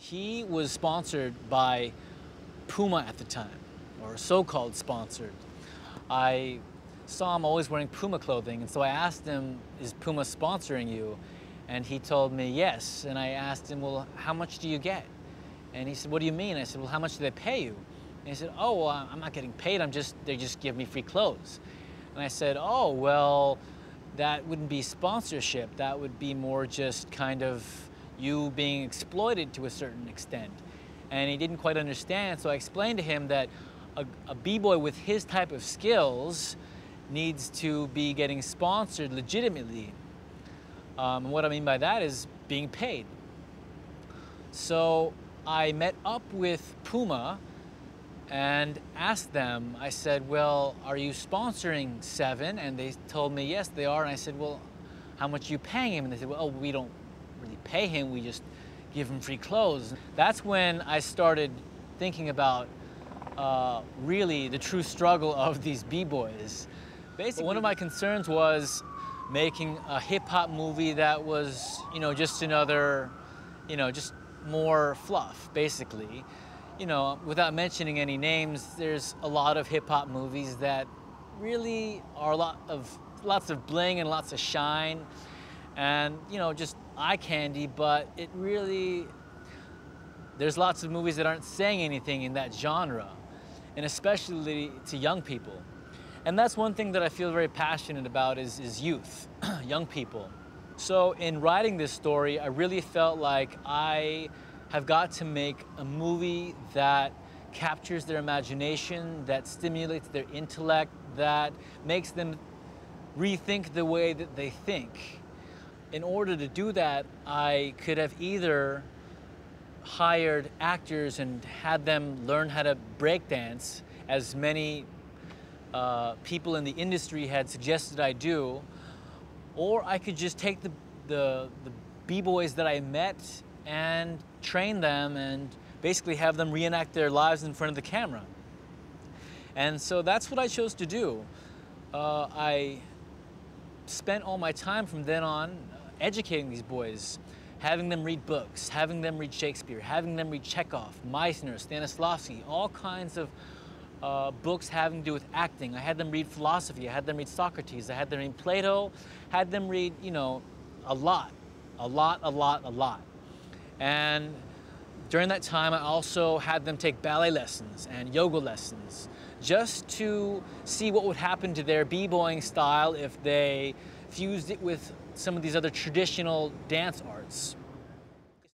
He was sponsored by Puma at the time, or so-called sponsored. I saw him always wearing Puma clothing, and so I asked him, is Puma sponsoring you? And he told me yes. And I asked him, well, how much do you get? And he said, what do you mean? I said, well, how much do they pay you? And he said, oh, well, I'm not getting paid, they just give me free clothes. And I said, oh, well, that wouldn't be sponsorship. That would be more just kind of you being exploited to a certain extent. And he didn't quite understand, so I explained to him that a b-boy with his type of skills needs to be getting sponsored legitimately. And what I mean by that is being paid. So I met up with Puma and asked them, I said, well, are you sponsoring Seven? And they told me, yes, they are. And I said, well, how much are you paying him? And they said, well, oh, we don't really pay him, we just give him free clothes. That's when I started thinking about really the true struggle of these b-boys. Basically, one of my concerns was making a hip-hop movie that was, just another, just more fluff, basically. Without mentioning any names, there's a lot of hip-hop movies that really are lots of bling and lots of shine and, just eye candy, but there's lots of movies that aren't saying anything in that genre, and especially to young people. And that's one thing that I feel very passionate about is youth, young people. So in writing this story, I really felt like I have got to make a movie that captures their imagination, that stimulates their intellect, that makes them rethink the way that they think. In order to do that, I could have either hired actors and had them learn how to breakdance, as many people in the industry had suggested I do, or I could just take the b-boys that I met and train them and basically have them reenact their lives in front of the camera. And so that's what I chose to do. I spent all my time from then on educating these boys, having them read books, having them read Shakespeare, having them read Chekhov, Meisner, Stanislavski, all kinds of books having to do with acting. I had them read philosophy, I had them read Socrates, I had them read Plato, had them read, a lot. And during that time, I also had them take ballet lessons and yoga lessons, just to see what would happen to their b-boying style if they fused it with some of these other traditional dance arts.